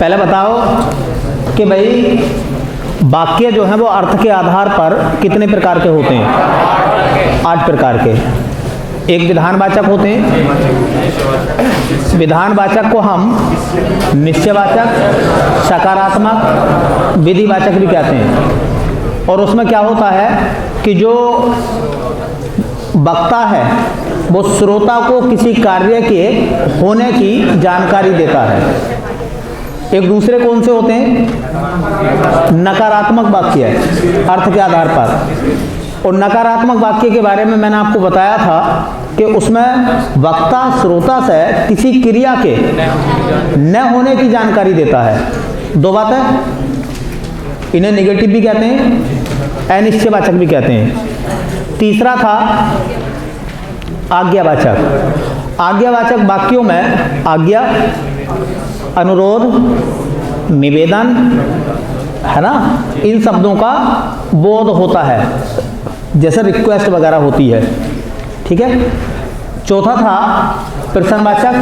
पहले बताओ कि भाई वाक्य जो है वो अर्थ के आधार पर कितने प्रकार के होते हैं? 8 प्रकार के। एक विधानवाचक होते हैं, विधानवाचक को हम निश्चयवाचक, सकारात्मक, विधिवाचक भी कहते हैं। और उसमें क्या होता है कि जो वक्ता है वो श्रोता को किसी कार्य के होने की जानकारी देता है। एक दूसरे कौन से होते हैं? नकारात्मक वाक्य अर्थ के आधार पर। और नकारात्मक वाक्य के बारे में मैंने आपको बताया था कि उसमें वक्ता श्रोता से किसी क्रिया के न होने की जानकारी देता है। 2 बात है, इन्हें नेगेटिव भी कहते हैं, अनिश्चयवाचक भी कहते हैं। तीसरा था आज्ञावाचक। आज्ञावाचक वाक्यों में आज्ञा, अनुरोध, निवेदन, है ना, इन शब्दों का बोध होता है, जैसे रिक्वेस्ट वगैरह होती है। ठीक है। चौथा था प्रश्नवाचक।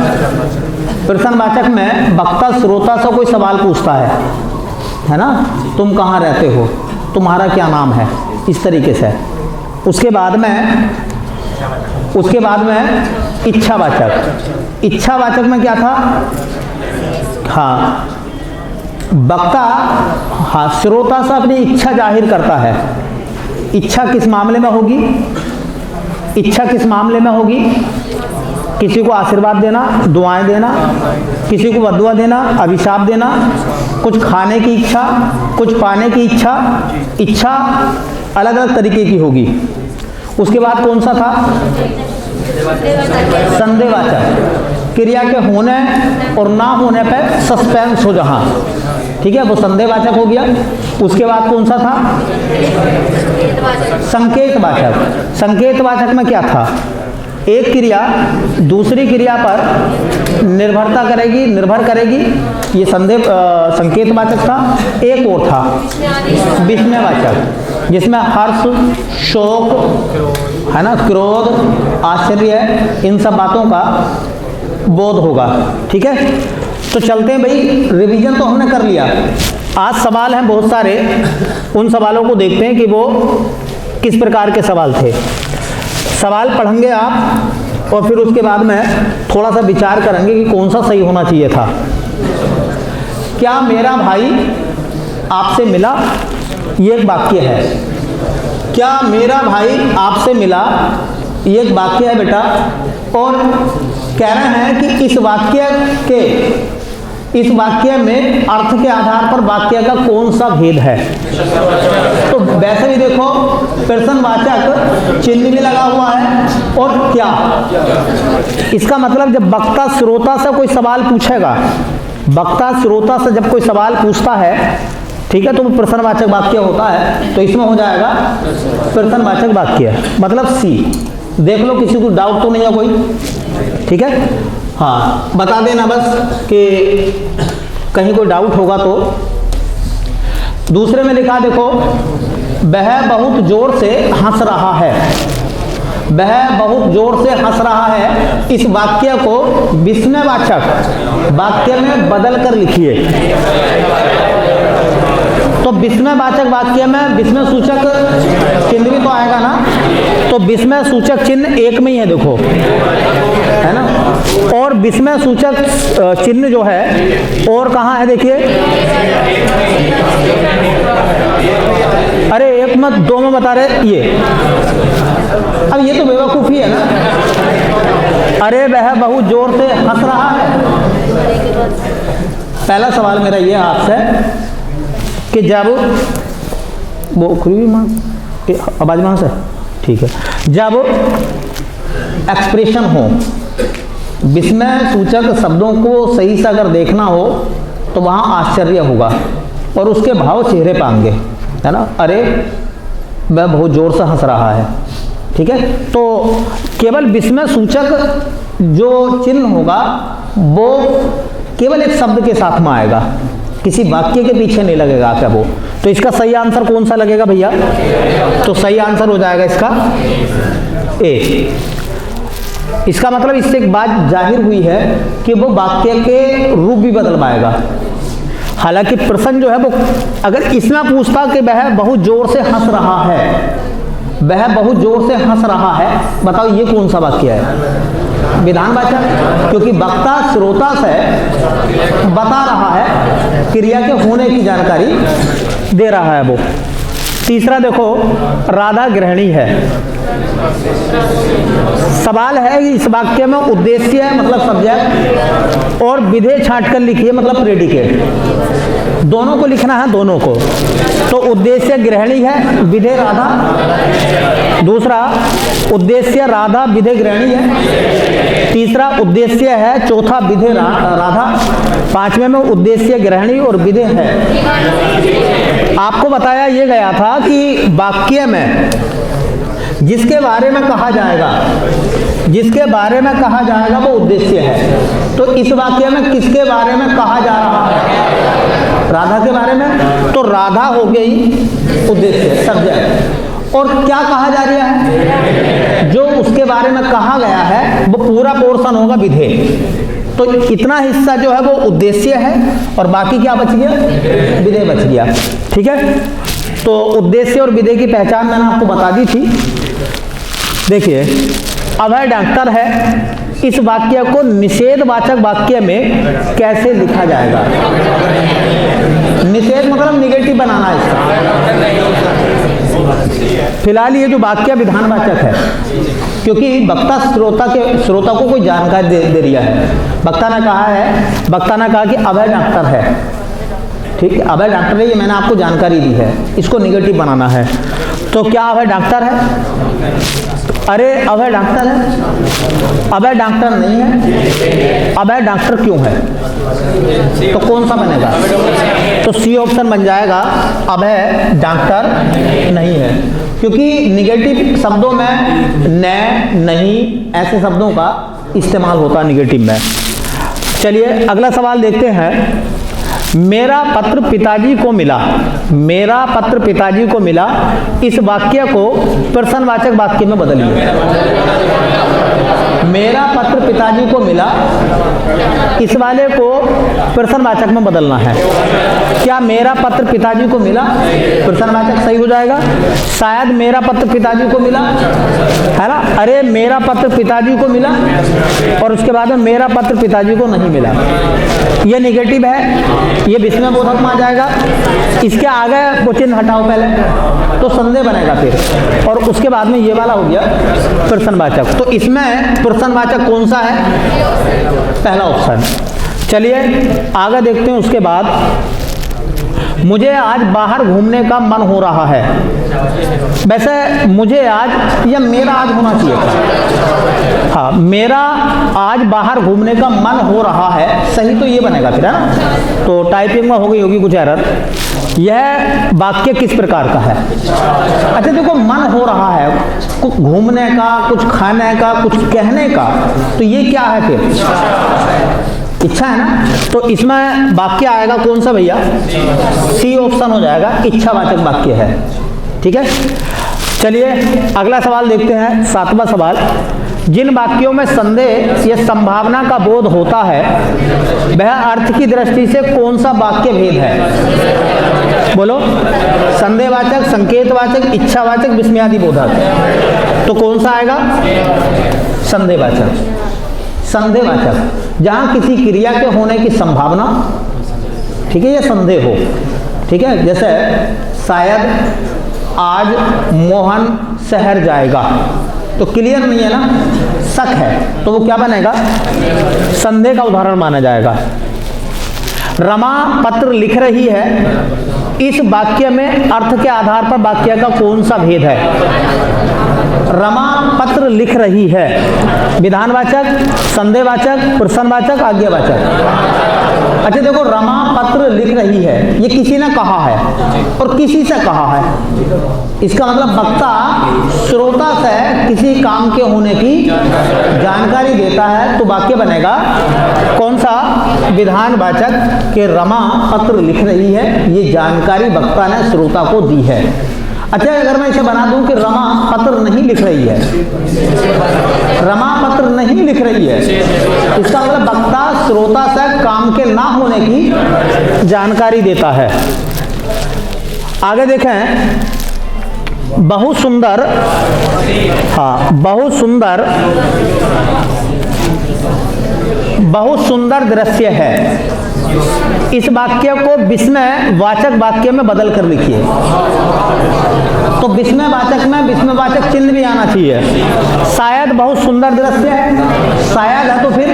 प्रश्नवाचक में वक्ता श्रोता से कोई सवाल पूछता है ना, तुम कहाँ रहते हो, तुम्हारा क्या नाम है, इस तरीके से। उसके बाद में इच्छावाचक। इच्छावाचक में क्या था? हाँ, वक्ता श्रोता से अपनी इच्छा जाहिर करता है। इच्छा किस मामले में होगी? इच्छा किस मामले में होगी? किसी को आशीर्वाद देना, दुआएं देना, किसी को बदुआ देना, अभिशाप देना, कुछ खाने की इच्छा, कुछ पाने की इच्छा। इच्छा अलग अलग तरीके की होगी। उसके बाद कौन सा था? संदेहवाचक। क्रिया के होने और ना होने पर सस्पेंस हो जहां, ठीक है, वो संदेहवाचक हो गया। उसके बाद कौन सा था? संकेतवाचक। संकेतवाचक में क्या था? एक क्रिया दूसरी क्रिया पर निर्भर करेगी, ये संकेतवाचक था। एक और था विस्मयवाचक, जिसमें हर्ष, शोक, है ना, क्रोध, आश्चर्य, इन सब बातों का बोध होगा। ठीक है, तो चलते हैं भाई। रिवीजन तो हमने कर लिया, आज सवाल हैं बहुत सारे। उन सवालों को देखते हैं कि वो किस प्रकार के सवाल थे। सवाल पढ़ेंगे आप और फिर उसके बाद में थोड़ा सा विचार करेंगे कि कौन सा सही होना चाहिए था। क्या मेरा भाई आपसे मिला? ये एक वाक्य है। क्या मेरा भाई आपसे मिला? ये एक वाक्य है बेटा। और कह रहे हैं कि इस वाक्य में अर्थ के आधार पर वाक्य का कौन सा भेद है। तो वैसे भी देखो, प्रश्नवाचक चिन्ह भी लगा हुआ है। और क्या, इसका मतलब जब वक्ता श्रोता से कोई सवाल पूछेगा, वक्ता श्रोता से जब कोई सवाल पूछता है, ठीक है, तो वो प्रश्नवाचक वाक्य होता है। तो इसमें हो जाएगा प्रश्नवाचक वाक्य, मतलब सी। देख लो, किसी को डाउट तो नहीं है कोई? ठीक है, हाँ, बता देना बस कि कहीं कोई डाउट होगा तो। दूसरे में लिखा देखो, वह बहुत जोर से हंस रहा है। वह बहुत जोर से हंस रहा है, इस वाक्य को विस्मयवाचक वाक्य में बदल कर लिखिए। तो विस्मयवाचक वाक्य में विस्मय सूचक चिन्ह भी तो आएगा ना, तो विस्मय सूचक चिन्ह एक में ही है, देखो, है ना। और विस्मय सूचक चिन्ह जो है और कहाँ है, देखिए। अरे एक मत, 2 में बता रहे ये। अब ये तो बेवकूफ़ी है ना। अरे वह बहुत जोर से हंस रहा है। पहला सवाल मेरा ये आपसे कि जब वो आवाज वहां से, ठीक है, जब एक्सप्रेशन हो, विस्मय सूचक शब्दों को सही से अगर देखना हो तो वहाँ आश्चर्य होगा और उसके भाव चेहरे पर आएंगे, है ना। अरे वह बहुत जोर से हंस रहा है, ठीक है। तो केवल विस्मय सूचक जो चिन्ह होगा वो केवल एक शब्द के साथ में आएगा, किसी वाक्य के पीछे नहीं लगेगा क्या वो। तो इसका सही आंसर कौन सा लगेगा भैया? तो सही आंसर हो जाएगा इसका ए। इसका मतलब इससे एक बात जाहिर हुई है कि वो वाक्य के रूप भी बदल पाएगा। हालांकि प्रश्न जो है वो अगर इसमें पूछता कि वह बहुत जोर से हंस रहा है, वह बहुत जोर से हंस रहा है, बताओ ये कौन सा वाक्य है? विधानवाचक, क्योंकि वक्ता श्रोता से बता रहा है, क्रिया के होने की जानकारी दे रहा है वो। तीसरा देखो, राधा गृहिणी है। सवाल है कि इस वाक्य में उद्देश्य है मतलब सब्जेक्ट और विधेय छांट कर लिखिए मतलब प्रेडिकेट, दोनों को लिखना है, दोनों को। तो उद्देश्य गृहिणी है, विधेय राधा। दूसरा उद्देश्य राधा, विधेय गृहिणी है। तीसरा उद्देश्य है, चौथा विधेय राधा, पांचवें में उद्देश्य गृहिणी और विधेय है। आपको बताया ये गया था कि वाक्य में जिसके बारे में कहा जाएगा, जिसके बारे में कहा जाएगा वो उद्देश्य है। तो इस वाक्य में किसके बारे में कहा जा रहा है? राधा के बारे में। तो राधा हो गई उद्देश्य, सब्जेक्ट। और क्या कहा जा रहा है? जो उसके बारे में कहा गया है वो पूरा पोर्शन होगा विधेय। तो इतना हिस्सा जो है वो उद्देश्य है और बाकी क्या बच गया? विधेय बच गया। ठीक है, तो उद्देश्य और विधेय की पहचान मैंने आपको बता दी थी। देखिए, अभय डॉक्टर है, इस वाक्य को निषेधवाचक वाक्य में कैसे लिखा जाएगा? निषेध मतलब निगेटिव बनाना है इसका। फिलहाल ये जो वाक्य विधानवाचक है, क्योंकि वक्ता श्रोता को कोई जानकारी दे रहा है। वक्ता ने कहा कि अभय डॉक्टर है, ठीक है, अभय डॉक्टर है, ये मैंने आपको जानकारी दी है, इसको निगेटिव बनाना है। तो क्या अभय डॉक्टर है? अरे अभय डॉक्टर है, अभय डॉक्टर नहीं है। अभय डॉक्टर क्यों है? तो कौन सा बनेगा? तो सी ऑप्शन बन जाएगा, अभय डॉक्टर नहीं है। क्योंकि निगेटिव शब्दों में न, नहीं ऐसे शब्दों का इस्तेमाल होता है निगेटिव में। चलिए अगला सवाल देखते हैं। मेरा पत्र पिताजी को मिला, मेरा पत्र पिताजी को मिला, इस वाक्य को प्रश्नवाचक वाक्य में बदलिए। मेरा पत्र पिताजी को मिला, इस वाले को प्रश्नवाचक में बदलना है। क्या मेरा पत्र पिताजी को मिला प्रश्नवाचक सही हो जाएगा? शायद मेरा पत्र पिताजी को मिला, है ना? अरे मेरा पत्र पिताजी को मिला, और उसके बाद में मेरा पत्र पिताजी को नहीं मिला, ये निगेटिव है, ये विस्मयबोधक में आ जाएगा। इसके आगे वो चिन्ह हटाओ पहले, तो संदेह बनेगा फिर, और उसके बाद में ये वाला हो गया प्रश्नवाचक। तो इसमें प्रश्नवाचक कौन सा है? पहला ऑप्शन। चलिए आगे देखते हैं। उसके बाद, मुझे आज बाहर घूमने का मन हो रहा है। वैसे मुझे आज या मेरा आज होना चाहिए था। हाँ, मेरा आज बाहर घूमने का मन हो रहा है, सही तो ये बनेगा फिर, है ना? तो टाइपिंग में हो गई होगी कुछ एरर। यह वाक्य किस प्रकार का है? अच्छा देखो, मन हो रहा है कुछ घूमने का, कुछ खाने का, कुछ कहने का, तो ये क्या है फिर? इच्छा है ना? तो इसमें वाक्य आएगा कौन सा भैया? सी ऑप्शन हो जाएगा, इच्छावाचक वाक्य है। ठीक है, चलिए अगला सवाल देखते हैं, सातवां सवाल। जिन वाक्यों में संदेह या संभावना का बोध होता है, वह अर्थ की दृष्टि से कौन सा वाक्य भेद है? बोलो। संदेहवाचक, संकेतवाचक, इच्छावाचक, विस्मयादि बोधक। तो कौन सा आएगा? संदेहवाचक। संदेहवाचक जहां किसी क्रिया के होने की संभावना, ठीक है, ये संदेह हो, ठीक है। जैसे शायद आज मोहन शहर जाएगा, तो क्लियर नहीं है ना, शक है, तो वो क्या बनेगा? संदेह का उदाहरण माना जाएगा। रमा पत्र लिख रही है, इस वाक्य में अर्थ के आधार पर वाक्य का कौन सा भेद है? रमा पत्र लिख रही है, विधानवाचक, संदेहवाचक, प्रश्नवाचक, आज्ञावाचक। अच्छा देखो, रमा पत्र लिख रही है, ये किसी ने कहा है और किसी से कहा है। इसका मतलब वक्ता श्रोता से किसी काम के होने की जानकारी देता है, तो वाक्य बनेगा कौन सा? विधानवाचक के रमा पत्र लिख रही है, ये जानकारी वक्ता ने श्रोता को दी है। अच्छा, अगर मैं इसे बना दूं कि रमा पत्र नहीं लिख रही है, रमा पत्र नहीं लिख रही है, इसका मतलब वक्ता श्रोता से काम के ना होने की जानकारी देता है। आगे देखें, बहुत सुंदर, बहुत सुंदर दृश्य है। इस वाक्य को विस्मय वाचक वाक्य में बदल कर लिखिए। तो विस्मय वाचक में विस्मय वाचक चिन्ह भी आना चाहिए। शायद बहुत सुंदर दृश्य है, शायद है तो फिर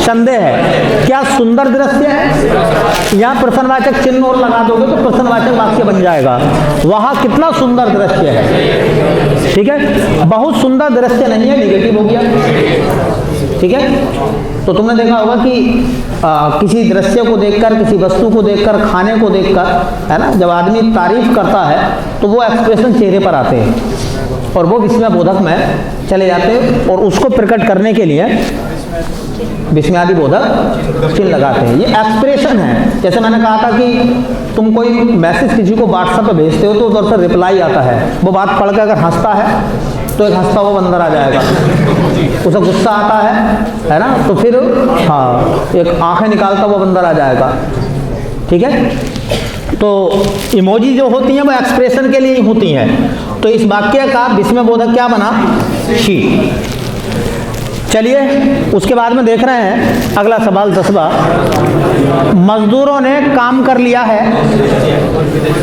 संदेह है, क्या सुंदर दृश्य है, यहाँ प्रश्नवाचक चिन्ह और लगा दोगे तो प्रश्नवाचक वाक्य बन जाएगा। वहाँ कितना सुंदर दृश्य है, ठीक है। बहुत सुंदर दृश्य नहीं है, निगेटिव हो गया, ठीक है। तो तुमने देखा होगा कि किसी दृश्य को देखकर, किसी वस्तु को देखकर, खाने को देखकर, है ना, जब आदमी तारीफ करता है तो वो एक्सप्रेशन चेहरे पर आते हैं और वो विस्मय बोधक में चले जाते हैं और उसको प्रकट करने के लिए विस्मयादि बोधक चिन्ह लगाते हैं। ये एक्सप्रेशन है। जैसे मैंने कहा था कि तुम कोई मैसेज किसी को व्हाट्सएप पर भेजते हो तो उधर से रिप्लाई आता है, वो बात पढ़ के अगर हंसता है तो एक हंसता हुआ बंदर आ जाएगा, उसे गुस्सा आता है ना, तो फिर एक आंखें निकालता हुआ बंदर आ जाएगा, ठीक है। तो इमोजी जो होती हैं वो एक्सप्रेशन के लिए ही होती हैं। तो इस वाक्य का विस्मय बोधक क्या बना? शी। चलिए उसके बाद में देख रहे हैं अगला सवाल 10वां। मजदूरों ने काम कर लिया है।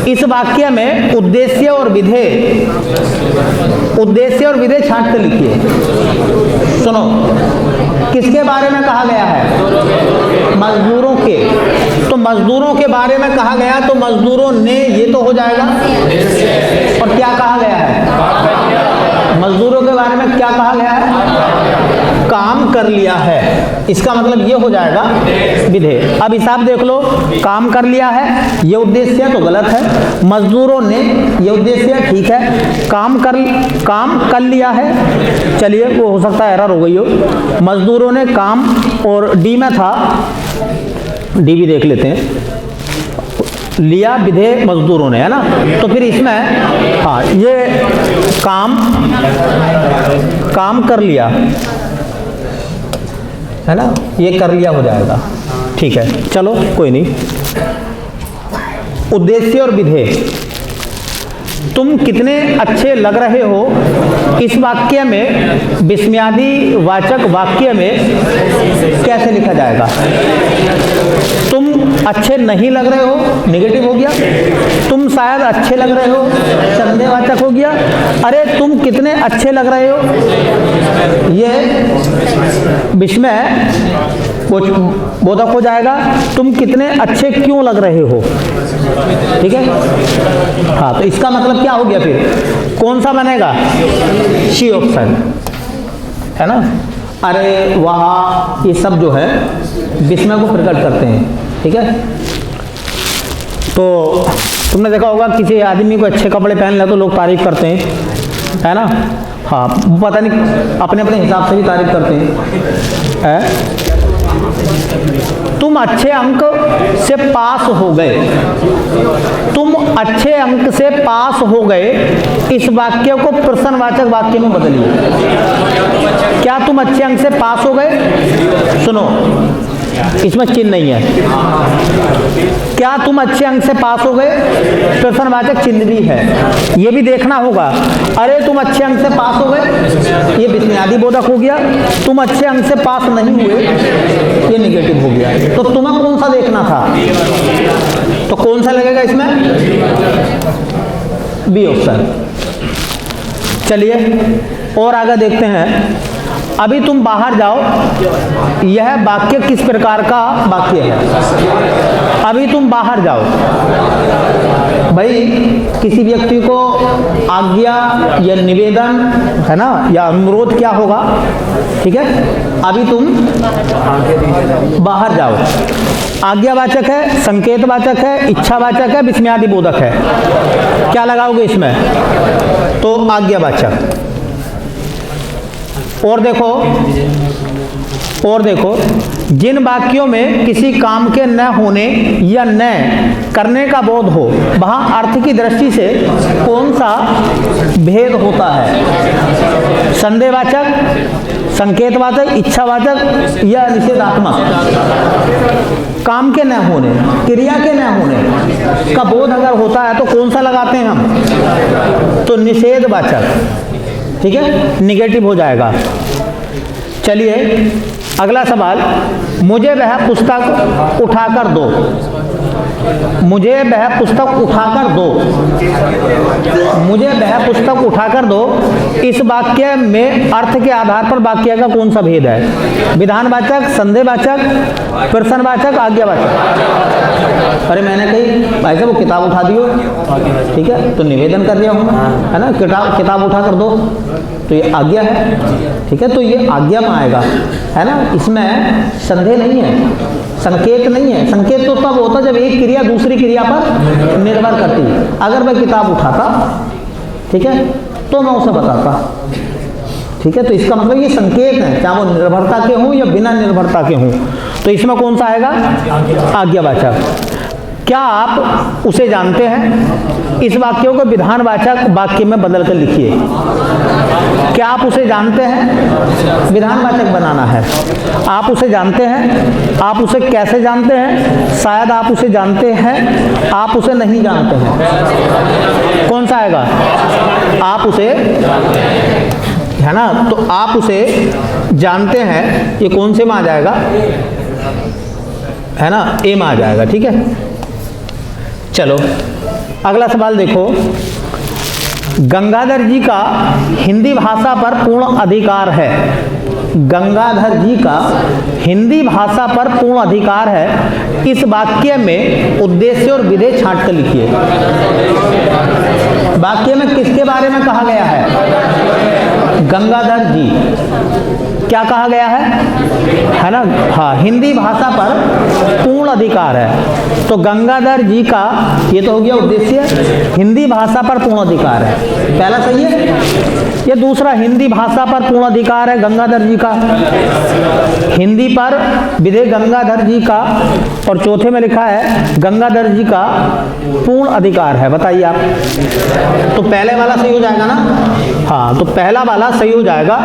इस वाक्य में उद्देश्य और विधेय, उद्देश्य और विधेय छांट कर लिखिए। सुनो, किसके बारे में कहा गया है? मजदूरों के। तो मजदूरों के बारे में कहा गया तो मजदूरों ने, ये तो हो जाएगा। और क्या कहा गया है? मजदूरों के बारे में क्या कहा गया है? काम कर लिया है। इसका मतलब ये हो जाएगा विधेय। अब हिसाब देख लो, काम कर लिया है ये उद्देश्य तो गलत है, मजदूरों ने ये उद्देश्य ठीक है, काम कर लिया है, चलिए वो हो सकता है एरर हो गई हो। मजदूरों ने काम, और डी में था, डी भी देख लेते हैं, लिया विधेय मजदूरों ने, है ना। तो फिर इसमें ये काम कर लिया, है ना, ये कर लिया हो जाएगा, ठीक है। चलो कोई नहीं। उद्देश्य और विधेय, तुम कितने अच्छे लग रहे हो, इस वाक्य में विस्मयादि वाचक वाक्य में कैसे लिखा जाएगा? तुम अच्छे नहीं लग रहे हो, नेगेटिव हो गया। तुम शायद अच्छे लग रहे हो, संदेहवाचक हो गया। अरे तुम कितने अच्छे लग रहे हो, ये विस्मय बोधक हो जाएगा। तुम कितने अच्छे क्यों लग रहे हो, ठीक है। तो इसका मतलब क्या हो गया? फिर कौन सा बनेगा? सी ऑप्शन, है ना। अरे वहाँ ये सब जो है विस्मय को प्रकट करते हैं, ठीक है। तो तुमने देखा होगा किसी आदमी को अच्छे कपड़े पहन ले तो लोग तारीफ करते हैं, है ना। पता नहीं अपने अपने हिसाब से भी तारीफ करते हैं। तुम अच्छे अंक से पास हो गए, तुम अच्छे अंक से पास हो गए, इस वाक्य को प्रश्नवाचक वाक्य में बदलिए। क्या तुम अच्छे अंक से पास हो गए? सुनो, इसमें चिन्ह नहीं है। क्या तुम अच्छे अंक से पास हो गए? प्रश्नवाचक चिन्ह भी है, ये भी देखना होगा। अरे तुम अच्छे अंक से पास हो गए, ये विस्मयादि बोधक हो गया। तुम अच्छे अंक से पास नहीं हुए, ये नेगेटिव हो गया। तो तुम्हें कौन सा देखना था? तो कौन सा लगेगा इसमें? B option. चलिए और आगे देखते हैं। अभी तुम बाहर जाओ, यह वाक्य किस प्रकार का वाक्य है? अभी तुम बाहर जाओ, भाई किसी व्यक्ति को आज्ञा या निवेदन, है ना, या अनुरोध क्या होगा, ठीक है। अभी तुम बाहर जाओ, आज्ञावाचक है, संकेतवाचक है, इच्छावाचक है, विस्मयादि बोधक है। क्या लगाओगे इसमें? तो आज्ञावाचक। और देखो, जिन वाक्यों में किसी काम के न होने या न करने का बोध हो, वहां अर्थ की दृष्टि से कौन सा भेद होता है? संदेहवाचक, संकेतवाचक, इच्छावाचक या निषेधात्मक? काम के न होने, क्रिया के न होने का बोध अगर होता है तो कौन सा लगाते हैं हम? तो निषेधवाचक, ठीक है, निगेटिव हो जाएगा। चलिए अगला सवाल, मुझे वह पुस्तक उठाकर दो। मुझे वह पुस्तक उठाकर दो। मुझे वह पुस्तक उठाकर दो, इस वाक्य में अर्थ के आधार पर वाक्य का कौन सा भेद है? विधानवाचक, संदेहवाचक, प्रश्नवाचक, आज्ञावाचक? अरे मैंने कही भाई साहब वो किताब उठा दियो, ठीक है, तो निवेदन कर दिया हूँ, है ना, किताब उठा कर दो, तो ये आज्ञा है, ठीक है, तो ये आज्ञा में आएगा, है ना, इसमें संदेह नहीं है, संकेत नहीं है। संकेत तो तब होता जब एक क्रिया दूसरी क्रिया पर निर्भर करती। अगर मैं किताब उठाता, ठीक है, तो मैं उसे बताता, ठीक है, तो इसका मतलब ये संकेत है, चाहे वो निर्भरता के हों या बिना निर्भरता के हों। तो इसमें कौन सा आएगा? आज्ञावाचक। क्या आप उसे जानते हैं? इस वाक्यों को विधानवाचक वाक्य में बदल कर लिखिए। क्या आप उसे जानते हैं? विधानवाचक बनाना है। आप उसे जानते हैं? आप उसे कैसे जानते हैं? शायद आप उसे जानते हैं, आप उसे नहीं जानते हैं। कौन सा आएगा? आप उसे, है ना, तो आप उसे जानते हैं, ये कौन से में आ जाएगा? है ना, ए में आ जाएगा, ठीक है। चलो अगला सवाल देखो, गंगाधर जी का हिंदी भाषा पर पूर्ण अधिकार है। गंगाधर जी का हिंदी भाषा पर पूर्ण अधिकार है, इस वाक्य में उद्देश्य और विधेय छांट कर लिखिए। वाक्य में किसके बारे में कहा गया है? गंगाधर जी। क्या कहा गया है ना, हाँ, हिंदी भाषा पर पूर्ण अधिकार है, तो गंगाधर जी का ये तो हो गया उद्देश्य, हिंदी भाषा पर पूर्ण अधिकार है, पहला सही है। ये दूसरा, हिंदी भाषा पर पूर्ण अधिकार है गंगाधर जी का, हिंदी पर विधेय गंगाधर जी का, और चौथे में लिखा है गंगाधर जी का पूर्ण अधिकार है। बताइए आप, तो पहले वाला सही हो जाएगा ना? हाँ, तो पहला वाला सही हो जाएगा।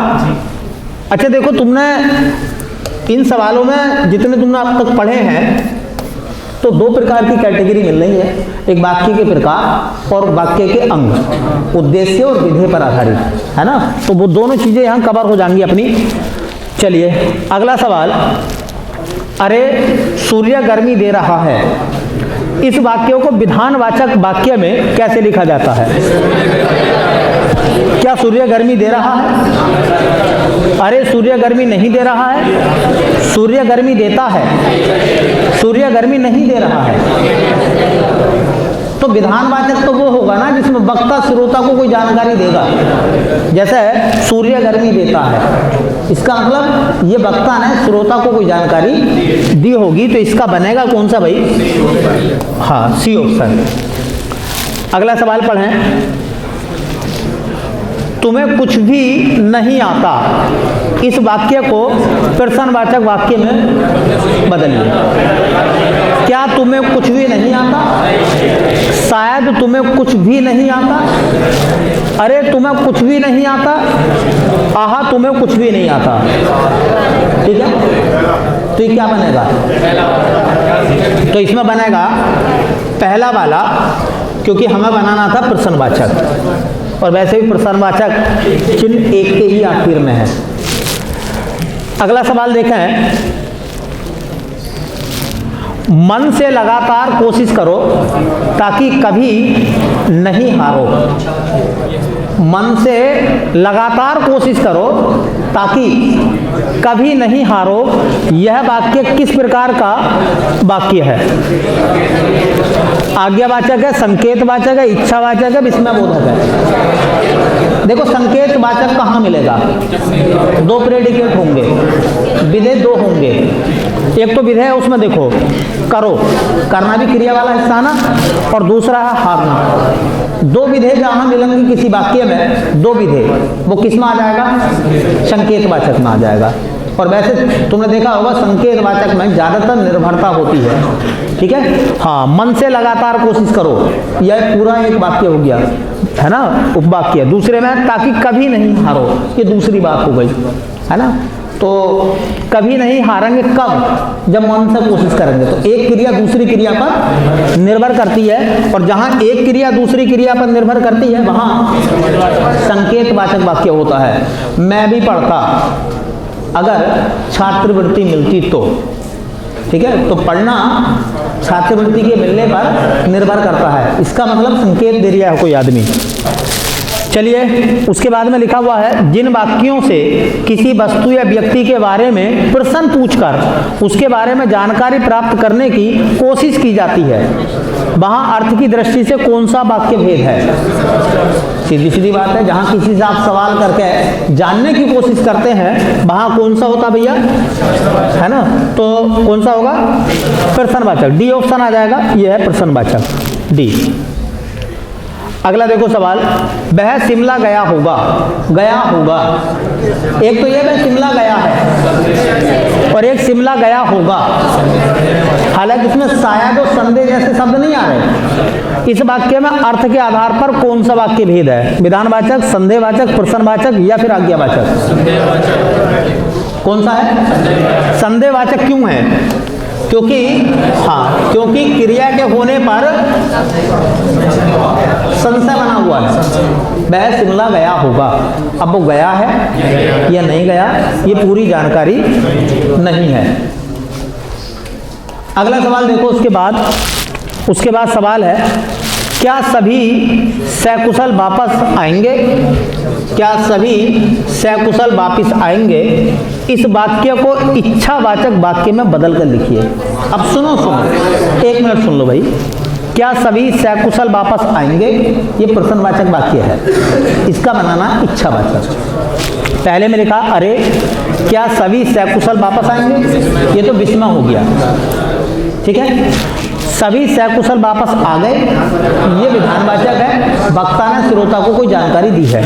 अच्छा देखो, तुमने इन सवालों में जितने तुमने अब तक पढ़े हैं, तो दो प्रकार की कैटेगरी मिल रही है, एक वाक्य के प्रकार और वाक्य के अंग, उद्देश्य और विधेय पर आधारित, है ना, तो वो दोनों चीजें यहाँ कवर हो जाएंगी अपनी। चलिए अगला सवाल, अरे सूर्य गर्मी दे रहा है, इस वाक्यों को विधानवाचक वाक्य में कैसे लिखा जाता है? क्या सूर्य गर्मी दे रहा है? अरे सूर्य गर्मी नहीं दे रहा है, सूर्य गर्मी देता है, सूर्य गर्मी नहीं दे रहा है। तो विधानवाचक तो वो होगा ना जिसमें वक्ता श्रोता को कोई जानकारी देगा, जैसे सूर्य गर्मी देता है, इसका मतलब ये वक्ता ने श्रोता को कोई जानकारी दी होगी, तो इसका बनेगा कौन सा भाई? हाँ, सी ऑप्शन। अगला सवाल पढ़ें, तुम्हें कुछ भी नहीं आता, इस वाक्य को प्रश्नवाचक वाक्य में बदलिए। क्या तुम्हें कुछ भी नहीं आता? शायद तुम्हें कुछ भी नहीं आता, अरे तुम्हें कुछ भी नहीं आता, आहा तुम्हें कुछ भी नहीं आता, ठीक है, तो ये क्या बनेगा? तो इसमें बनेगा पहला वाला, क्योंकि हमें बनाना था प्रश्नवाचक, और वैसे भी प्रश्नवाचक चिन्ह एक के ही आखिर में है। अगला सवाल देखें, मन से लगातार कोशिश करो ताकि कभी नहीं हारो। मन से लगातार कोशिश करो ताकि कभी नहीं हारो, यह वाक्य किस प्रकार का वाक्य है? आज्ञावाचक है, संकेतवाचक है, इच्छावाचक है, विस्मयबोधक है? देखो संकेतवाचक कहाँ मिलेगा? दो प्रेडिकेट होंगे, विधेय दो होंगे। एक तो विधेय उसमें देखो करो, करना भी क्रिया वाला हिस्सा ना, और दूसरा है हारना। दो विधेय जहाँ मिलेंगे किसी वाक्य में, दो विधेय, वो किस में आ जाएगा? संकेतवाचक में आ जाएगा। और वैसे तुमने देखा होगा संकेतवाचक में ज्यादातर निर्भरता होती है, ठीक है। हाँ, मन से लगातार कोशिश करो, यह पूरा एक वाक्य हो गया, है ना, उपवाक्य। दूसरे में ताकि कभी नहीं हारो, ये दूसरी बात हो गई, है ना। तो कभी नहीं हारेंगे, कब? जब मन से कोशिश करेंगे। तो एक क्रिया दूसरी क्रिया पर निर्भर करती है, और जहां एक क्रिया दूसरी क्रिया पर निर्भर करती है वहां संकेतवाचक वाक्य होता है। मैं भी पढ़ता अगर छात्रवृत्ति मिलती तो, ठीक है, तो पढ़ना छात्रवृत्ति के मिलने पर निर्भर करता है, इसका मतलब संकेत दे रहा है कोई आदमी। चलिए, उसके बाद में लिखा हुआ है, जिन वाक्यों से किसी वस्तु या व्यक्ति के बारे में प्रश्न पूछकर उसके बारे में जानकारी प्राप्त करने की कोशिश की जाती है, वहां अर्थ की दृष्टि से कौन सा वाक्य भेद है? सीधी सीधी बात है, जहां किसी से आप सवाल करके जानने की कोशिश करते हैं वहां कौन सा होता भैया, है ना? तो कौन सा होगा? प्रश्नवाचक। डी ऑप्शन आ जाएगा, यह है प्रश्नवाचक, डी। अगला देखो सवाल, वह शिमला गया होगा। गया होगा, एक तो ये वह शिमला गया है और एक शिमला गया होगा। हालांकि इसमें शायद और संदेह जैसे शब्द नहीं आ रहे। इस वाक्य में अर्थ के आधार पर कौन सा वाक्य भेद है? विधानवाचक, संदेहवाचक, प्रश्नवाचक या फिर आज्ञावाचक? कौन सा है? संदेहवाचक। क्यों है? क्योंकि क्योंकि क्रिया के होने पर संशय बना हुआ है। वह शिमला गया होगा, अब वो गया है या नहीं गया, ये पूरी जानकारी नहीं है। अगला सवाल देखो, उसके बाद सवाल है, क्या सभी सकुशल वापस आएंगे? क्या सभी सकुशल वापस आएंगे? इस वाक्य को इच्छावाचक वाक्य में बदल कर लिखिए। अब सुनो, एक मिनट सुन लो भाई। क्या सभी सकुशल वापस आएंगे? ये प्रश्नवाचक वाक्य है, इसका बनाना इच्छावाचक। पहले में लिखा, अरे क्या सभी सकुशल वापस आएंगे, ये तो विस्मय हो गया, ठीक है। सभी सकुशल वापस आ गए, ये विधानवाचक है, वक्ता ने श्रोता को कोई जानकारी दी है।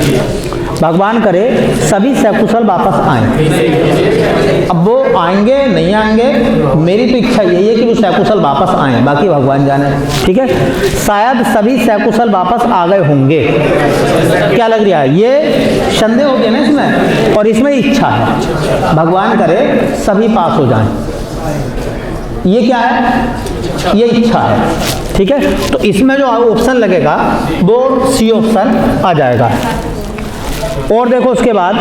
भगवान करे सभी सकुशल वापस आए। अब वो आएंगे नहीं आएंगे, मेरी तो इच्छा यही है कि वो सकुशल वापस आए, बाकी भगवान जाने, ठीक है। शायद सभी सकुशल वापस आ गए होंगे, क्या लग रहा है? ये संदेह हो गया ना इसमें, और इसमें इच्छा है, भगवान करे सभी पास हो जाएं। ये क्या है? ये इच्छा है, ठीक है। तो इसमें जो ऑप्शन लगेगा वो सी ऑप्शन आ जाएगा। और देखो उसके बाद,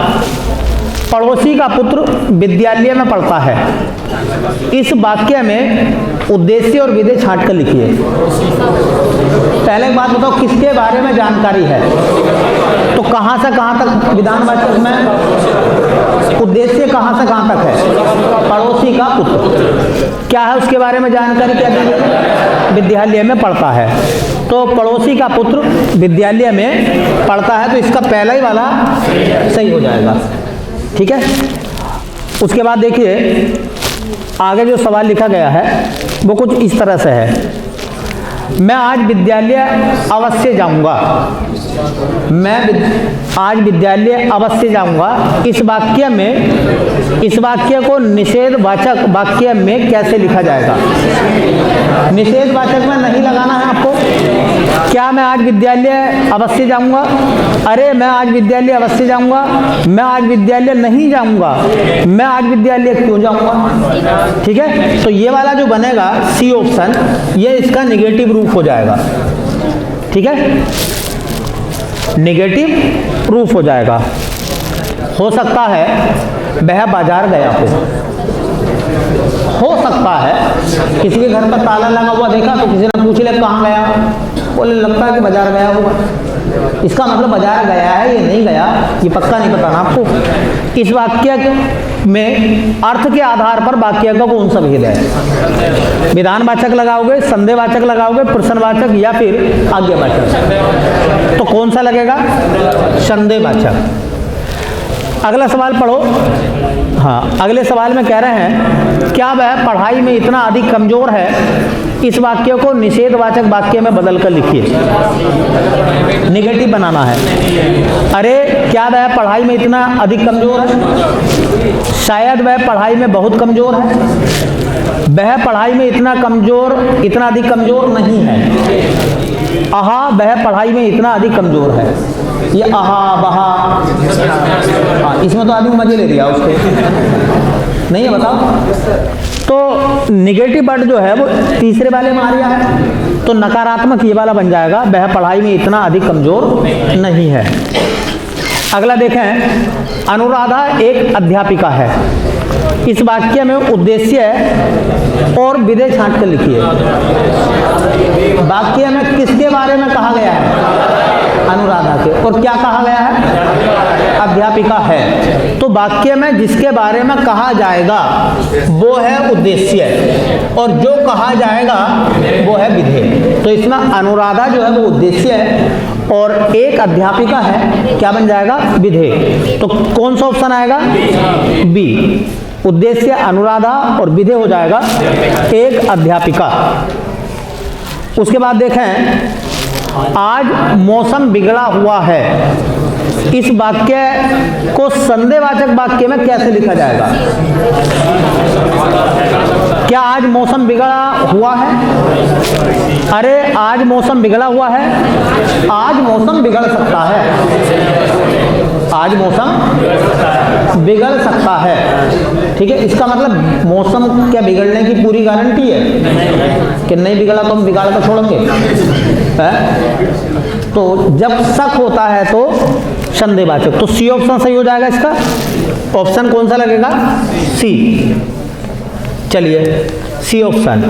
पड़ोसी का पुत्र विद्यालय में पढ़ता है। इस वाक्य में उद्देश्य और विधेय छांट कर लिखिए। पहले एक बात बताओ, किसके बारे में जानकारी है? तो कहां से कहां तक विधानवाचक में उद्देश्य कहां से कहां तक है? पड़ोसी का पुत्र। क्या है उसके बारे में जानकारी? क्या दी गई? विद्यालय में पढ़ता है। तो पड़ोसी का पुत्र विद्यालय में पढ़ता है, तो इसका पहला ही वाला सही हो जाएगा, ठीक है। उसके बाद देखिए आगे जो सवाल लिखा गया है वो कुछ इस तरह से है, मैं आज विद्यालय अवश्य जाऊंगा। मैं आज विद्यालय अवश्य जाऊंगा। इस वाक्य को निषेधवाचक वाक्य में कैसे लिखा जाएगा? निषेधवाचक में नहीं लगाना है आपको। क्या मैं आज विद्यालय अवश्य जाऊंगा? अरे मैं आज विद्यालय अवश्य जाऊंगा, मैं आज विद्यालय नहीं जाऊंगा, मैं आज विद्यालय क्यों जाऊंगा, ठीक है। तो ये वाला जो बनेगा सी ऑप्शन, ये इसका नेगेटिव रूप हो जाएगा, ठीक है, नेगेटिव रूप हो जाएगा। हो सकता है वह बाजार गया हो सकता है किसी के घर पर ताला लगा हुआ देखा तो किसी ने पूछ लिया कहाँ गया, बोले लगता है कि बाजार गया होगा। इसका मतलब बाजार गया है या नहीं गया ये पक्का नहीं बताना आपको। इस वाक्य में अर्थ के आधार पर वाक्य का कौन सा भेद है? विधानवाचक लगाओगे, संदेहवाचक लगाओगे, प्रश्नवाचक या फिर आज्ञावाचक? तो कौन सा लगेगा? संदेहवाचक। अगला सवाल पढ़ो। हाँ, अगले सवाल में कह रहे हैं क्या वह पढ़ाई में इतना अधिक कमजोर है? इस वाक्य को निषेधवाचक वाक्य में बदल कर लिखिए। नेगेटिव बनाना है। अरे क्या वह पढ़ाई में इतना अधिक कमजोर है? शायद वह पढ़ाई में बहुत कमजोर है। वह पढ़ाई में इतना अधिक कमजोर नहीं है। आहा, वह पढ़ाई में इतना अधिक कमजोर है। ये आहा बहा, हाँ इसमें तो आदमी मजे ले लिया उसके, नहीं है बताओ। तो निगेटिव वर्ड जो है वो तीसरे वाले में आ रहा है, तो नकारात्मक ये वाला बन जाएगा, वह पढ़ाई में इतना अधिक कमजोर नहीं है। अगला देखें, अनुराधा एक अध्यापिका है। इस वाक्य में उद्देश्य और विधेय छांट कर लिखिए। वाक्य में किसके बारे में कहा गया है? अनुराधा के। और क्या कहा गया है? अध्यापिका है। तो वाक्य में जिसके बारे में कहा जाएगा वो है उद्देश्य, और जो कहा जाएगा वो है विधेय। तो इसमें अनुराधा जो है वो उद्देश्य है और एक अध्यापिका है, क्या बन जाएगा? विधेय। तो कौन सा ऑप्शन आएगा? बी। उद्देश्य अनुराधा और विधेय हो जाएगा एक अध्यापिका। उसके बाद देखें, आज मौसम बिगड़ा हुआ है। इस वाक्य को संदेहवाचक वाक्य में कैसे लिखा जाएगा? क्या आज मौसम बिगड़ा हुआ है? अरे आज मौसम बिगड़ा हुआ है, आज मौसम बिगड़ सकता है, आज मौसम बिगड़ सकता है, ठीक है। इसका मतलब मौसम क्या बिगड़ने की पूरी गारंटी है कि नहीं बिगड़ा तो हम बिगाड़ कर छोड़ेंगे, है? तो जब शक होता है तो संदेहवाचक, तो सी ऑप्शन सही हो जाएगा इसका। ऑप्शन कौन सा लगेगा? सी। चलिए सी ऑप्शन।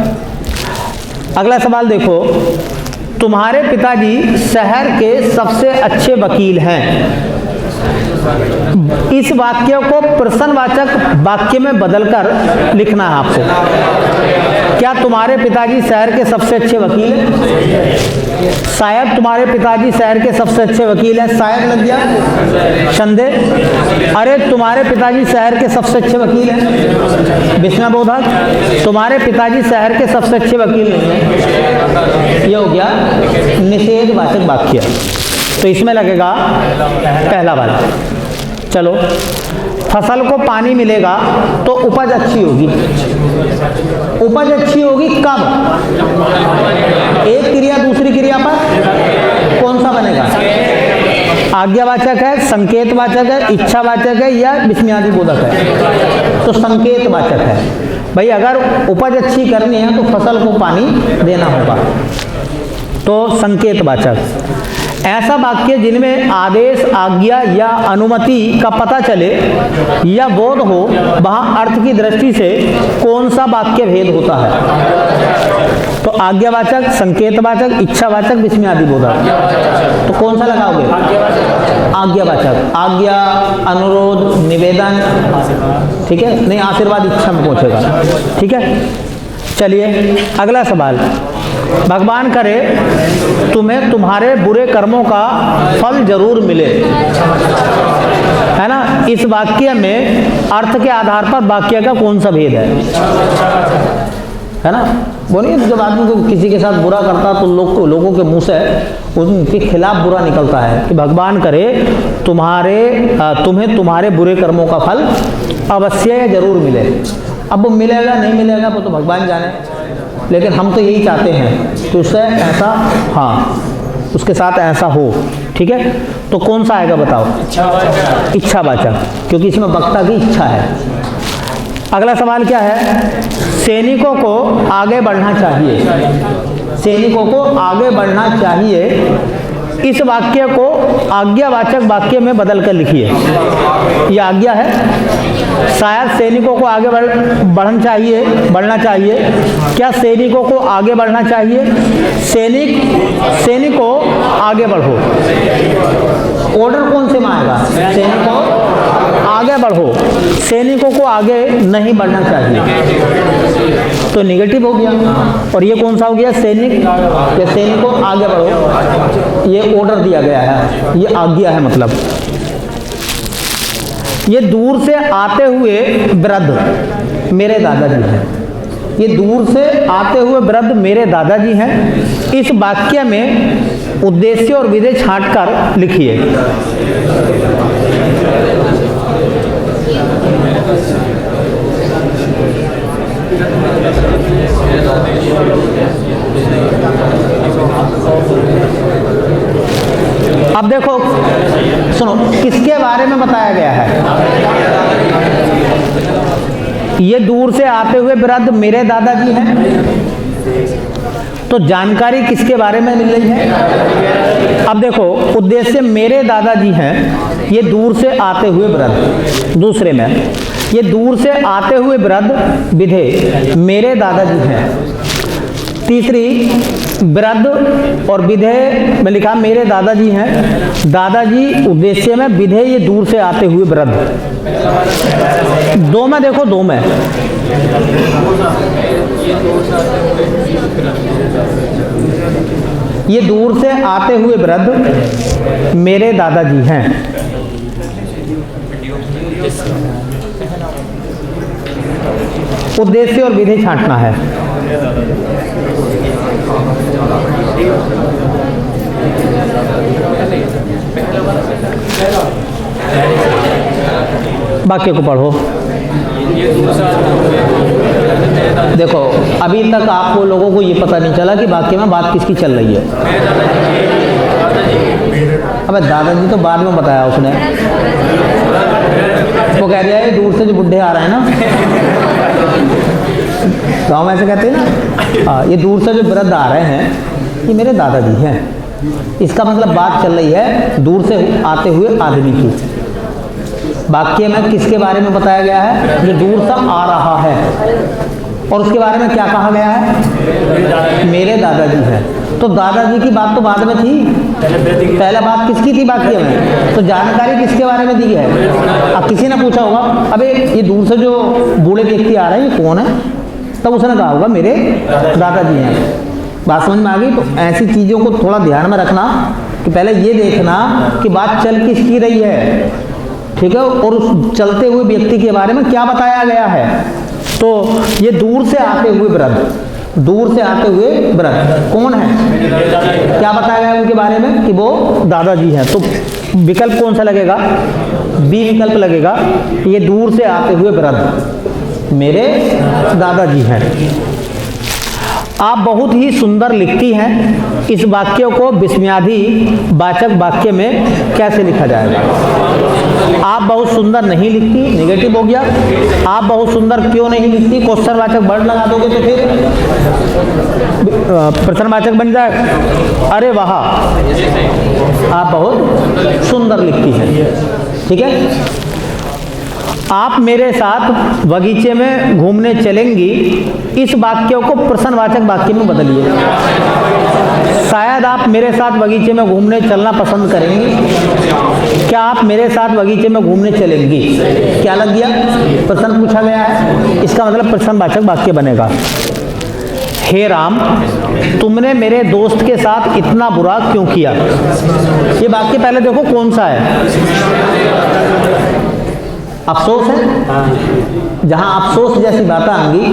अगला सवाल देखो, तुम्हारे पिताजी शहर के सबसे अच्छे वकील हैं। इस वाक्य को प्रश्नवाचक वाक्य में बदलकर लिखना है आपको। क्या तुम्हारे पिताजी शहर के सबसे अच्छे वकील हैं? शायद तुम्हारे पिताजी शहर के सबसे अच्छे वकील हैं, शायद लग गया संदेह। अरे तुम्हारे पिताजी शहर के सबसे अच्छे वकील हैं, विस्मयबोधक। तुम्हारे पिताजी शहर के सबसे अच्छे वकील नहीं हैं, ये हो गया निषेधवाचक वाक्य। तो इसमें लगेगा पहला वाला। चलो, फसल को पानी मिलेगा तो उपज अच्छी होगी। उपज अच्छी होगी कब? एक क्रिया दूसरी क्रिया पर कौन सा बनेगा? आज्ञावाचक है, संकेतवाचक है, इच्छावाचक है या विस्मयादिबोधक है? तो संकेतवाचक है। भाई अगर उपज अच्छी करनी है तो फसल को पानी देना होगा, तो संकेतवाचक। ऐसा वाक्य जिनमें आदेश, आज्ञा या अनुमति का पता चले या बोध हो, वहां अर्थ की दृष्टि से कौन सा वाक्य भेद होता है? तो आज्ञावाचक, संकेतवाचक, इच्छावाचक, विस्मयादिबोधक। तो कौन सा लगाओगे? आज्ञावाचक। आज्ञा, अनुरोध, निवेदन, ठीक है, नहीं आशीर्वाद इच्छा में पहुंचेगा, ठीक है। चलिए अगला सवाल। भगवान करे तुम्हें तुम्हारे बुरे कर्मों का फल जरूर मिले, है ना। इस वाक्य में अर्थ के आधार पर वाक्य का कौन सा भेद है ना। बोलिए, जब आदमी को किसी के साथ बुरा करता तो लोगों के मुंह से उनके खिलाफ बुरा निकलता है कि भगवान करे तुम्हें तुम्हारे बुरे कर्मों का फल अवश्य या जरूर मिले। अब वो मिलेगा नहीं मिलेगा वो तो भगवान जाने, लेकिन हम तो यही चाहते हैं कि उससे ऐसा, हाँ उसके साथ ऐसा हो, ठीक है। तो कौन सा आएगा बताओ? इच्छावाचक, क्योंकि इसमें वक्ता की इच्छा है। अगला सवाल क्या है? सैनिकों को आगे बढ़ना चाहिए। सैनिकों को आगे बढ़ना चाहिए, इस वाक्य को आज्ञावाचक वाक्य में बदल कर लिखिए। यह आज्ञा है। शायद सैनिकों को आगे बढ़ना चाहिए। क्या सैनिकों को आगे बढ़ना चाहिए? सैनिकों आगे बढ़ो। ऑर्डर कौन से में आएगा? सैनिकों आगे बढ़ो, सैनिकों को आगे नहीं बढ़ना चाहिए, तो निगेटिव हो गया। और ये कौन सा हो गया? सैनिकों आगे बढ़ो, ये ऑर्डर दिया गया है, ये आज्ञा है। मतलब ये दूर से आते हुए वृद्ध मेरे दादाजी हैं। ये दूर से आते हुए वृद्ध मेरे दादाजी हैं। इस वाक्य में उद्देश्य और विधेय छांटकर लिखिए। अब देखो बारे में बताया गया है? ये दूर से आते हुए वृद्ध मेरे दादाजी हैं। तो जानकारी किसके बारे में मिल रही है? अब देखो, उद्देश्य मेरे दादाजी हैं, ये दूर से आते हुए वृद्ध। दूसरे में ये दूर से आते हुए वृद्ध विधेय मेरे दादाजी हैं। तीसरी, वृद्ध और विधेय में लिखा मेरे दादाजी हैं। दादाजी उद्देश्य में, विधेय ये दूर से आते हुए वृद्ध। दो में देखो, दो में ये दूर से आते हुए वृद्ध मेरे दादाजी हैं। उद्देश्य और विधेय छांटना है। वाक्य को पढ़ो। देखो, अभी तक आपको लोगों को ये पता नहीं चला कि वाक्य में बात किसकी चल रही है। अबे दादाजी तो बाद में बताया उसने। वो कह दिया ये दूर से जो बुढ़े आ रहे हैं ना, गाँव में ऐसे कहते हैं ना, हाँ, ये दूर से जो वृद्ध आ रहे हैं ये मेरे दादाजी हैं। इसका मतलब बात चल रही है दूर से आते हुए आदमी की। वाक्य में किसके बारे में बताया गया है? जो दूर से आ रहा है। और उसके बारे में क्या कहा गया है? मेरे दादाजी हैं। तो दादाजी की बात तो बाद में थी, पहला बात किसकी थी वाक्य में? तो जानकारी किसके बारे में दी है? अब किसी ने पूछा होगा अबे ये दूर से जो बूढ़े व्यक्ति आ रहे हैं ये कौन है? तब उसने कहा होगा मेरे दादाजी हैं। बात समझ में आ गई? तो ऐसी चीज़ों को थोड़ा ध्यान में रखना कि पहले ये देखना कि बात चल किसकी रही है, ठीक है, और उस चलते हुए व्यक्ति के बारे में क्या बताया गया है। तो ये दूर से आते हुए वृद्ध, दूर से आते हुए वृद्ध कौन है? क्या बताया गया उनके बारे में? कि वो दादाजी हैं। तो विकल्प कौन सा लगेगा? बी विकल्प लगेगा। ये दूर से आते हुए वृद्ध मेरे दादाजी हैं। आप बहुत ही सुंदर लिखती हैं। इस वाक्य को विस्मयादि वाचक वाक्य में कैसे लिखा जाएगा? आप बहुत सुंदर नहीं लिखती, नेगेटिव हो गया। आप बहुत सुंदर क्यों नहीं लिखती, क्वेश्चन वाचक वर्ड लगा दोगे तो फिर प्रश्नवाचक बन जाए। अरे वाह, आप बहुत सुंदर लिखती हैं। ठीक है। आप मेरे साथ बगीचे में घूमने चलेंगी, इस वाक्य को प्रश्नवाचक वाक्य में बदलिए। शायद आप मेरे साथ बगीचे में घूमने चलना पसंद करेंगी। क्या आप मेरे साथ बगीचे में घूमने चलेंगी? क्या लग गया? प्रश्न पूछा गया है, इसका मतलब प्रश्नवाचक वाक्य बनेगा। हे राम, तुमने मेरे दोस्त के साथ इतना बुरा क्यों किया? ये वाक्य पहले देखो कौन सा है? अफसोस है। जहां अफसोस जैसी बातें आएंगी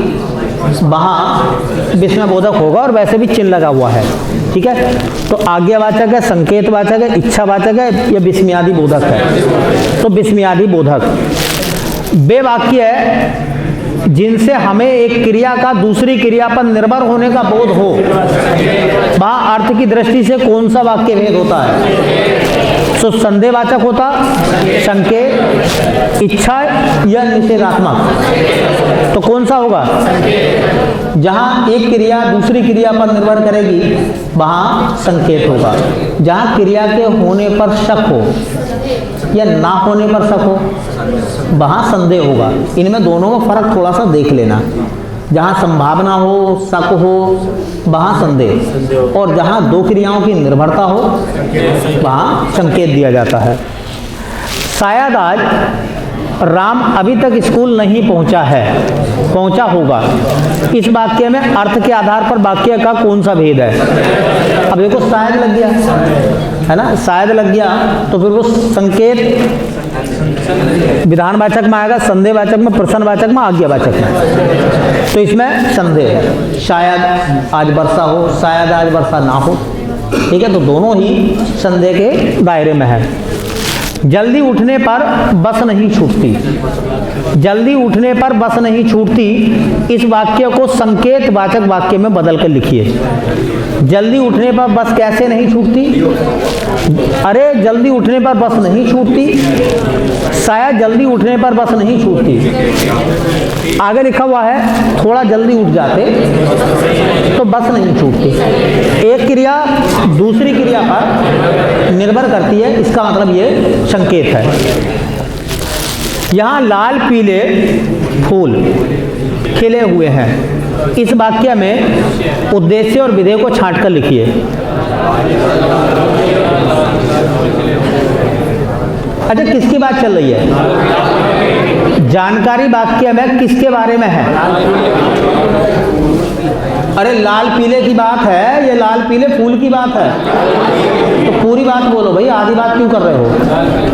वहां विस्मयबोधक होगा और वैसे भी चिन्ह लगा हुआ है। ठीक है। तो आज्ञावाचक है, संकेतवाचक है, इच्छावाचक है या विस्मयादि बोधक है? तो विस्मयादि बोधक। वे वाक्य है जिनसे हमें एक क्रिया का दूसरी क्रिया पर निर्भर होने का बोध हो। वहां अर्थ की दृष्टि से कौन सा वाक्य भेद होता है? तो संदेहवाचक होता, संकेत, इच्छा या निषेधात्मक। तो कौन सा होगा? जहां एक क्रिया दूसरी क्रिया पर निर्भर करेगी वहां संकेत होगा। जहां क्रिया के होने पर शक हो या ना होने पर शक हो वहां संदेह होगा। इनमें दोनों में फर्क थोड़ा सा देख लेना। जहाँ संभावना हो, शक हो, वहाँ संदेह, और जहाँ दो क्रियाओं की निर्भरता हो वहाँ संकेत दिया जाता है। शायद आज राम अभी तक स्कूल नहीं पहुँचा है, पहुँचा होगा। इस वाक्य में अर्थ के आधार पर वाक्य का कौन सा भेद है? अब देखो शायद लग गया है ना, शायद लग गया तो फिर वो संकेत विधानवाचक में आएगा, संदेहवाचक में, प्रश्नवाचक में, आज्ञावाचक में। तो इसमें संदेह है। शायद आज वर्षा हो, शायद आज वर्षा ना हो। ठीक है। तो दोनों ही संदेह के दायरे में है। जल्दी उठने पर बस नहीं छूटती। जल्दी उठने पर बस नहीं छूटती, इस वाक्य को संकेतवाचक वाक्य में बदल कर लिखिए। जल्दी उठने पर बस कैसे नहीं छूटती? अरे जल्दी उठने पर बस नहीं छूटती, शायद जल्दी उठने पर बस नहीं छूटती। आगे लिखा हुआ है थोड़ा जल्दी उठ जाते तो बस नहीं छूटती। एक क्रिया दूसरी क्रिया पर निर्भर करती है, इसका मतलब ये संकेत है। यहाँ लाल पीले फूल खिले हुए हैं, इस वाक्य में उद्देश्य और विधेय को छांट कर लिखिए। अच्छा, किसकी बात चल रही है? जानकारी वाक्य में किसके बारे में है? अरे लाल पीले की बात है, ये लाल पीले फूल की बात है, तो पूरी बात बोलो भाई, आधी बात क्यों कर रहे हो?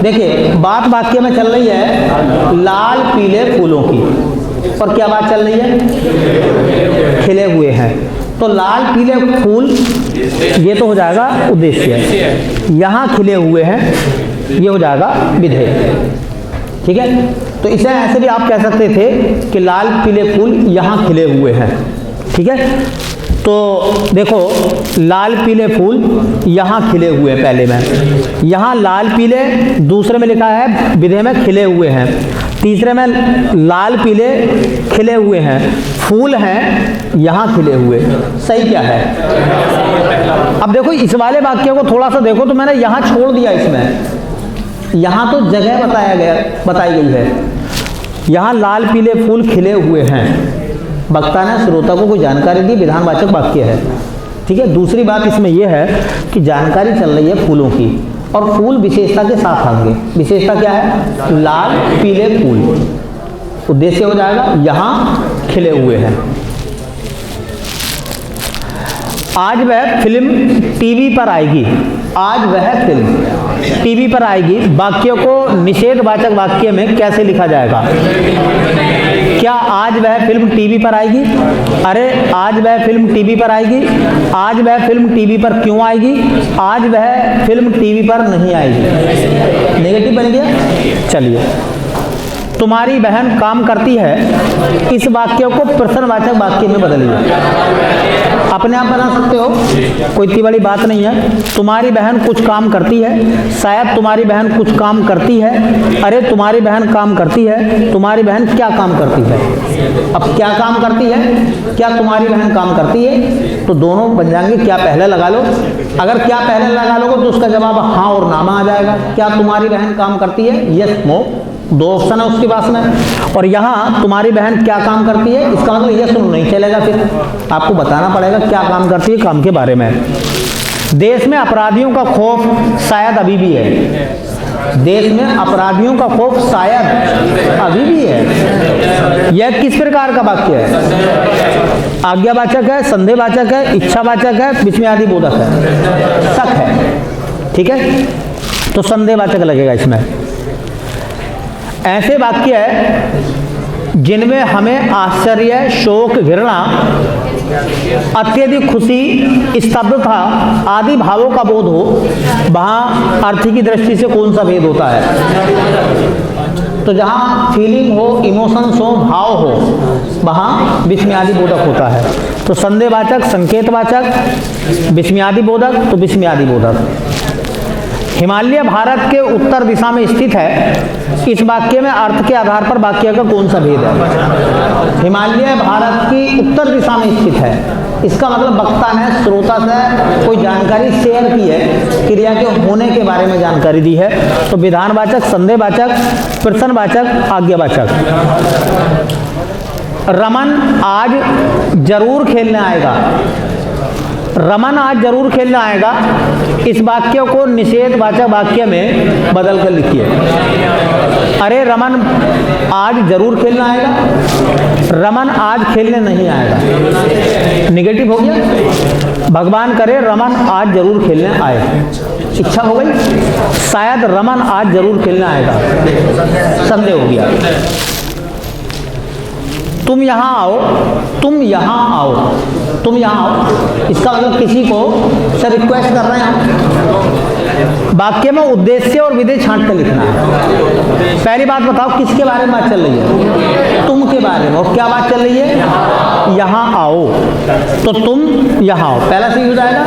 देखिए, बात वाक्य में चल रही है लाल पीले फूलों की, और क्या बात चल रही है? खिले हुए हैं। तो लाल पीले फूल ये तो हो जाएगा उद्देश्य, यहाँ खिले हुए हैं ये हो जाएगा विधेय। ठीक है, तो इसे ऐसे भी आप कह सकते थे कि लाल पीले फूल यहाँ खिले हुए हैं। ठीक है, तो देखो लाल पीले फूल यहाँ खिले हुए हैं, पहले में यहाँ लाल पीले, दूसरे में लिखा है विधेय में खिले हुए हैं, तीसरे में लाल पीले खिले हुए हैं, फूल हैं यहाँ खिले हुए। सही क्या है? अब देखो इस वाले वाक्य को थोड़ा सा देखो, तो मैंने यहाँ छोड़ दिया, इसमें यहाँ तो जगह बताई गई है। यहाँ लाल पीले फूल खिले हुए हैं, वक्ता ने श्रोता को कोई जानकारी दी, विधानवाचक वाक्य है। ठीक है, दूसरी बात इसमें यह है कि जानकारी चल रही है फूलों की, और फूल विशेषता के साथ आएंगे। विशेषता क्या है? लाल पीले फूल। उद्देश्य हो जाएगा यहाँ खिले हुए हैं। आज वह फिल्म टीवी पर आएगी। आज वह फिल्म टीवी पर आएगी, वाक्य को निषेधवाचक वाक्य में कैसे लिखा जाएगा? क्या आज वह फिल्म टीवी पर आएगी? अरे आज वह फिल्म टीवी पर आएगी। आज वह फिल्म टीवी पर क्यों आएगी? आज वह फिल्म टीवी पर नहीं आएगी। नेगेटिव बन गया। चलिए, तुम्हारी बहन काम करती है, इस वाक्य को प्रश्नवाचक वाक्य में बदलिए। अपने आप बना सकते हो, कोई इतनी बड़ी बात नहीं है। तुम्हारी बहन कुछ काम करती है, शायद तुम्हारी बहन कुछ काम करती है। अरे तुम्हारी बहन काम करती है, तुम्हारी बहन क्या काम करती है? अब क्या काम करती है, क्या तुम्हारी बहन काम करती है, तो दोनों बन जाएंगे क्या पहले लगा लो। अगर क्या पहले लगा लोगे तो उसका जवाब हाँ और ना में आ जाएगा। क्या तुम्हारी बहन काम करती है? यस नो, दो ऑप्शन है उसके पास में। और यहाँ तुम्हारी बहन क्या काम करती है, इसका मतलब यस नो नहीं चलेगा, फिर आपको बताना पड़ेगा क्या काम करती है, काम के बारे में। देश में अपराधियों का खौफ शायद अभी भी है। देश में अपराधियों का खौफ शायद अभी भी है। यह किस प्रकार का वाक्य है? आज्ञावाचक है, संदेहवाचक है, इच्छावाचक है, विस्मयादि बोधक है, शक है। ठीक है, तो संदेहवाचक लगेगा इसमें। ऐसे वाक्य है जिनमें हमें आश्चर्य, शोक, घृणा, अत्यधिक खुशी, स्तब्धता आदि भावों का बोध हो, वहाँ अर्थ की दृष्टि से कौन सा भेद होता है? तो जहाँ फीलिंग हो, इमोशंस हो, भाव हो, वहाँ विस्मयादि बोधक होता है। तो संदेहवाचक, संकेतवाचक, विस्मयादि बोधक, तो विस्मयादि बोधक। हिमालय भारत के उत्तर दिशा में स्थित है, इस वाक्य में अर्थ के आधार पर वाक्य का कौन सा भेद है? हिमालय भारत की उत्तर दिशा में स्थित है, इसका मतलब वक्ता ने श्रोता से कोई जानकारी शेयर की है, क्रिया के होने के बारे में जानकारी दी है। तो विधानवाचक, संदेहवाचक, प्रश्नवाचक, आज्ञावाचक। रमन आज जरूर खेलने आएगा। रमन आज जरूर खेलने आएगा, इस वाक्य को निषेधवाचक वाक्य में बदल कर लिखिए। अरे रमन आज जरूर खेलने आएगा, रमन आज खेलने नहीं आएगा। नेगेटिव हो गया। भगवान करे रमन आज जरूर खेलने आए, इच्छा हो गई। शायद रमन आज जरूर खेलने आएगा, संदेह हो गया। तुम यहाँ आओ, तुम यहाँ आओ, तुम यहाँ आओ, इसका मतलब किसी को से रिक्वेस्ट कर रहे हैं हम। वाक्य में उद्देश्य और विधेय छांट कर लिखना है। पहली बात बताओ किसके बारे में बात चल रही है? तुम के बारे में। और क्या बात चल रही है? यहाँ आओ, तो तुम यहाँ आओ, पहला सही हो जाएगा।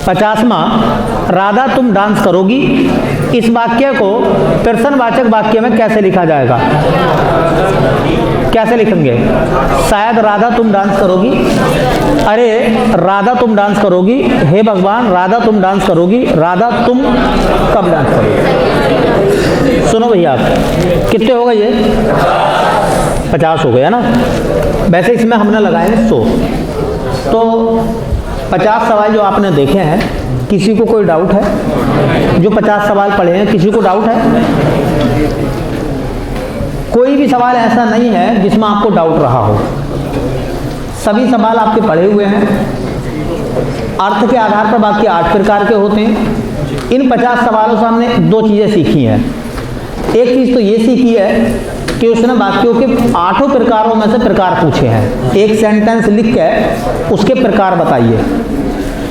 50वां, राधा तुम डांस करोगी। इस वाक्य को प्रश्नवाचक वाक्य में कैसे लिखा जाएगा? कैसे लिखेंगे? शायद राधा तुम डांस करोगी, अरे राधा तुम डांस करोगी, हे भगवान राधा तुम डांस करोगी, राधा तुम कब डांस करोगी? सुनो भैया, कितने हो गए ये? 50 हो गया ना। वैसे इसमें हमने लगाए हैं 100। तो 50 सवाल जो आपने देखे हैं, किसी को कोई डाउट है? जो 50 सवाल पढ़े हैं किसी को डाउट है? कोई भी सवाल ऐसा नहीं है जिसमें आपको डाउट रहा हो। सभी सवाल आपके पढ़े हुए हैं। अर्थ के आधार पर वाक्य 8 प्रकार के होते हैं। इन 50 सवालों से हमने 2 चीज़ें सीखी हैं। एक चीज़ तो ये सीखी है कि उसने वाक्यों के 8 प्रकारों में से प्रकार पूछे हैं। एक सेंटेंस लिख के उसके प्रकार बताइए।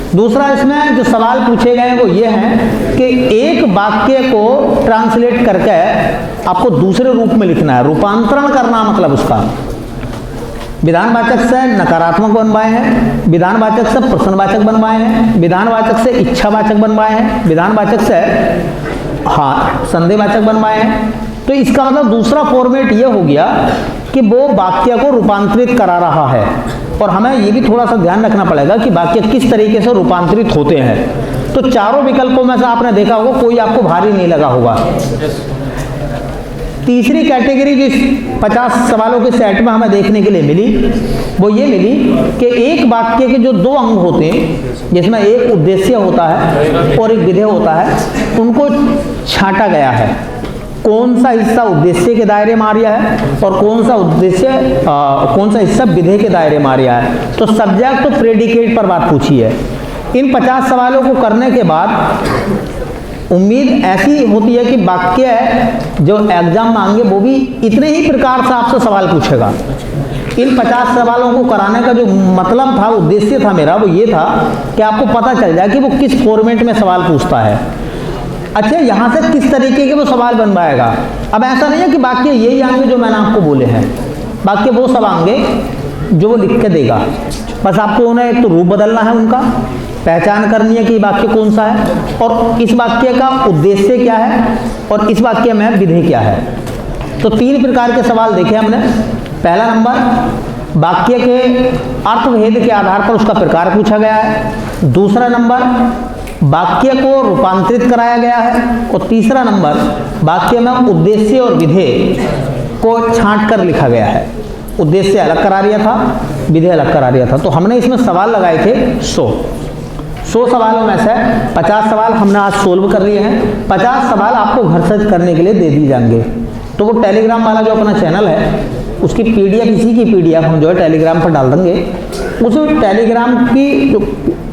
दूसरा, इसमें जो सवाल पूछे गए हैं वो ये हैं कि एक वाक्य को ट्रांसलेट करके आपको दूसरे रूप में लिखना है, रूपांतरण करना, मतलब उसका विधानवाचक से नकारात्मक बनवाए हैं, विधानवाचक से प्रश्नवाचक बनवाए हैं, विधानवाचक से इच्छावाचक बनवाए हैं, विधानवाचक से संदेहवाचक बनवाए हैं। तो इसका मतलब दूसरा फॉर्मेट ये हो गया कि वो वाक्य को रूपांतरित करा रहा है। और हमें ये भी थोड़ा सा ध्यान रखना पड़ेगा कि वाक्य किस तरीके से रूपांतरित होते हैं। तो चारों विकल्पों में से आपने देखा होगा, कोई आपको भारी नहीं लगा होगा। तीसरी कैटेगरी जिस 50 सवालों के सेट में हमें देखने के लिए मिली, वो ये मिली कि एक वाक्य के जो 2 अंग होते हैं, जिसमें एक उद्देश्य होता है और एक विधेय होता है, उनको छांटा गया है। कौन सा हिस्सा उद्देश्य के दायरे में आ रहा है और कौन सा हिस्सा विधेय के दायरे में आ रहा है। तो सब्जेक्ट तो प्रेडिकेट पर बात पूछी है। इन 50 सवालों को करने के बाद उम्मीद ऐसी होती है कि वाक्य जो एग्जाम मांगे वो भी इतने ही प्रकार से आपसे सवाल पूछेगा। इन 50 सवालों को कराने का जो मतलब था, उद्देश्य था मेरा, वो ये था कि आपको पता चल जाए कि वो किस फॉर्मेट में सवाल पूछता है। अच्छा, यहाँ से किस तरीके के वो सवाल बनवाएगा। अब ऐसा नहीं है कि वाक्य यही आएंगे जो मैंने आपको बोले हैं, वाक्य वो सब आएंगे जो वो लिख के देगा। बस आपको उन्हें एक तो रूप बदलना है, उनका पहचान करनी है कि वाक्य कौन सा है और इस वाक्य का उद्देश्य क्या है और इस वाक्य में विधेय क्या है। तो 3 प्रकार के सवाल देखे हमने। पहला नंबर, वाक्य के अर्थभेद के आधार पर उसका प्रकार पूछा गया है। दूसरा नंबर, वाक्य को रूपांतरित कराया गया है। और तीसरा नंबर, वाक्य में उद्देश्य और विधेय को छांट कर लिखा गया है। उद्देश्य अलग करा दिया था, विधेय अलग करा दिया था। तो हमने इसमें सवाल लगाए थे 100 सवालों में से 50 सवाल हमने आज सोल्व कर लिए हैं। 50 सवाल आपको घर से करने के लिए दे दिए जाएंगे। तो वो टेलीग्राम वाला जो अपना चैनल है, उसकी PDF, इसी की PDF हम जो है टेलीग्राम पर डाल देंगे। उस टेलीग्राम की जो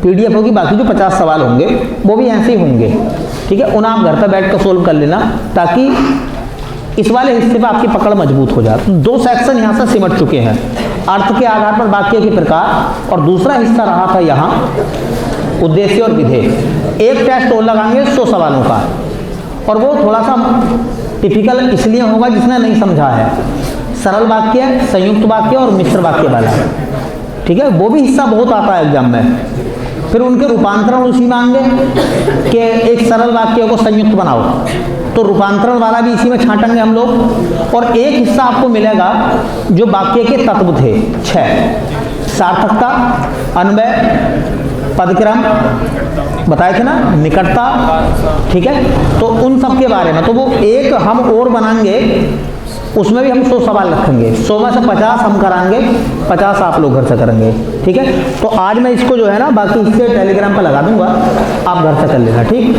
PDF होगी, बाकी जो 50 सवाल होंगे वो भी ऐसे ही होंगे, ठीक है। उन्हें आप घर पर बैठ कर सोल्व कर लेना, ताकि इस वाले हिस्से पर आपकी पकड़ मजबूत हो जाए। 2 सेक्शन यहाँ से सिमट चुके हैं, अर्थ के आधार पर वाक्य के प्रकार, और दूसरा हिस्सा रहा था यहाँ उद्देश्य और विधेय। एक टेस्ट और लगाएंगे 100 सवालों का, और वो थोड़ा सा टिपिकल इसलिए होगा जिसने नहीं समझा है। सरल वाक्य, संयुक्त वाक्य और मिश्र वाक्य वाला, ठीक है, वो भी हिस्सा बहुत आता है एग्जाम में। फिर उनके रूपांतरण उसी में आएंगे कि एक सरल वाक्य को संयुक्त बनाओ, तो रूपांतरण वाला भी इसी में छांटेंगे हम लोग। और एक हिस्सा आपको मिलेगा जो वाक्य के तत्व थे 6, सार्थकता, अन्वय, पदक्रम बताए थे ना, निकटता, ठीक है। तो उन सब के बारे में तो वो एक हम और बनाएंगे, उसमें भी हम 100 सवाल रखेंगे। 100 में से 50 हम कराएंगे, 50 आप लोग घर से करेंगे, ठीक है। तो आज मैं इसको जो है ना बाकी इससे टेलीग्राम पर लगा दूंगा, आप घर से कर लेना, ठीक।